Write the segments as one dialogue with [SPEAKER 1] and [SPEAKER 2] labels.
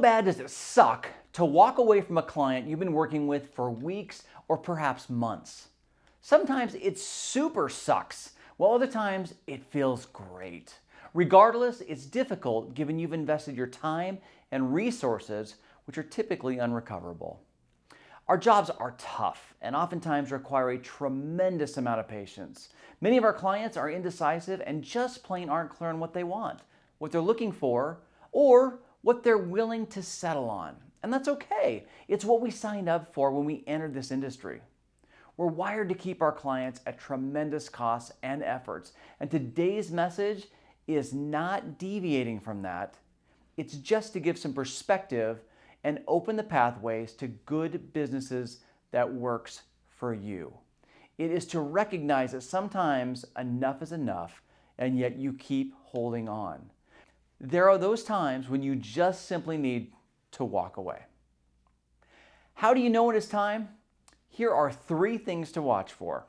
[SPEAKER 1] bad does it suck to walk away from a client you've been working with for weeks or perhaps months? Sometimes it super sucks, while other times it feels great. Regardless, it's difficult given you've invested your time and resources, which are typically unrecoverable. Our jobs are tough and oftentimes require a tremendous amount of patience. Many of our clients are indecisive and just plain aren't clear on what they want, what they're looking for, or what they're willing to settle on. And that's okay. It's what we signed up for when we entered this industry. We're wired to keep our clients at tremendous costs and efforts. And today's message is not deviating from that. It's just to give some perspective and open the pathways to good businesses that works for you. It is to recognize that sometimes enough is enough, and yet you keep holding on. There are those times when you just simply need to walk away. How do you know when it's time? Here are 3 things to watch for.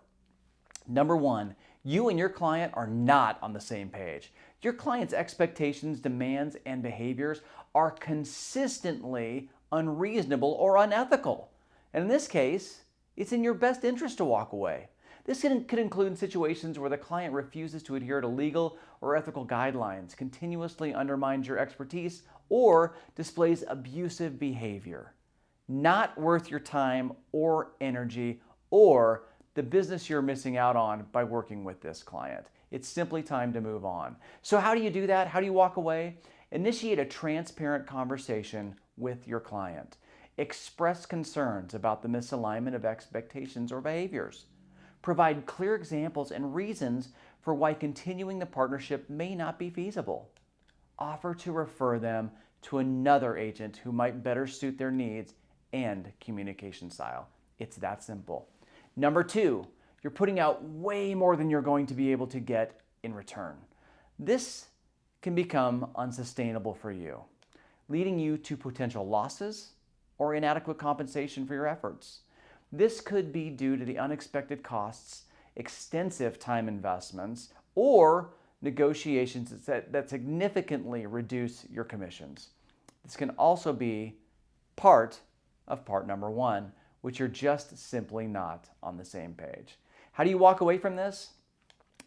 [SPEAKER 1] Number 1, you and your client are not on the same page. Your client's expectations, demands, and behaviors are consistently unreasonable or unethical. And in this case, it's in your best interest to walk away. This could include situations where the client refuses to adhere to legal or ethical guidelines, continuously undermines your expertise, or displays abusive behavior. Not worth your time or energy or the business you're missing out on by working with this client. It's simply time to move on. So how do you do that? How do you walk away? Initiate a transparent conversation with your client. Express concerns about the misalignment of expectations or behaviors. Provide clear examples and reasons for why continuing the partnership may not be feasible. Offer to refer them to another agent who might better suit their needs and communication style. It's that simple. Number 2, you're putting out way more than you're going to be able to get in return. This can become unsustainable for you, leading you to potential losses or inadequate compensation for your efforts. This could be due to the unexpected costs, extensive time investments, or negotiations that significantly reduce your commissions. This can also be part of part number 1, which you're just simply not on the same page. How do you walk away from this?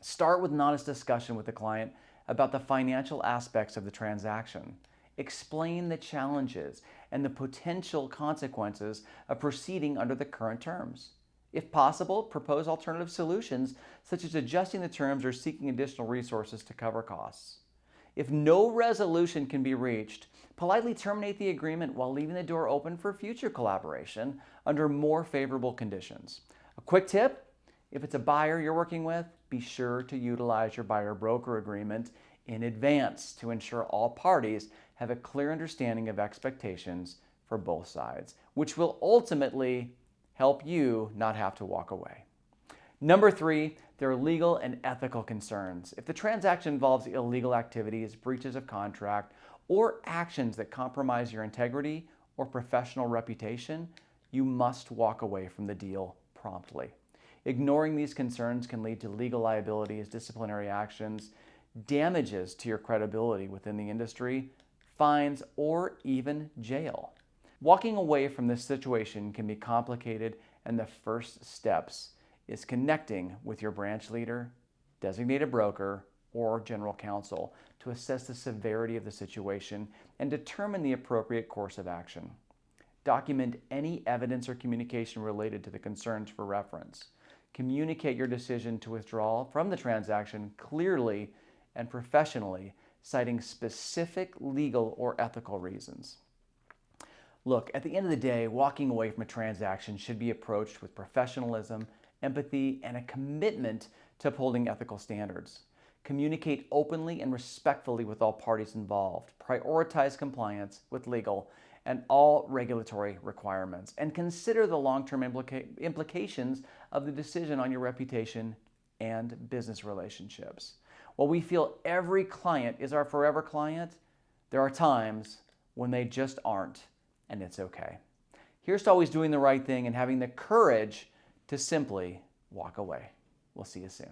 [SPEAKER 1] Start with an honest discussion with the client about the financial aspects of the transaction. Explain the challenges and the potential consequences of proceeding under the current terms. If possible, propose alternative solutions, such as adjusting the terms or seeking additional resources to cover costs. If no resolution can be reached, politely terminate the agreement while leaving the door open for future collaboration under more favorable conditions. A quick tip: if it's a buyer you're working with, be sure to utilize your buyer-broker agreement in advance to ensure all parties have a clear understanding of expectations for both sides, which will ultimately help you not have to walk away. Number 3, there are legal and ethical concerns. If the transaction involves illegal activities, breaches of contract, or actions that compromise your integrity or professional reputation, you must walk away from the deal promptly. Ignoring these concerns can lead to legal liabilities, disciplinary actions, damages to your credibility within the industry, fines, or even jail. Walking away from this situation can be complicated, and the first steps is connecting with your branch leader, designated broker, or general counsel to assess the severity of the situation and determine the appropriate course of action. Document any evidence or communication related to the concerns for reference. Communicate your decision to withdraw from the transaction clearly and professionally, citing specific legal or ethical reasons. Look, at the end of the day, walking away from a transaction should be approached with professionalism, empathy, and a commitment to upholding ethical standards. Communicate openly and respectfully with all parties involved. Prioritize compliance with legal and all regulatory requirements, and consider the long-term implications of the decision on your reputation and business relationships. While we feel every client is our forever client, there are times when they just aren't, and it's okay. Here's to always doing the right thing and having the courage to simply walk away. We'll see you soon.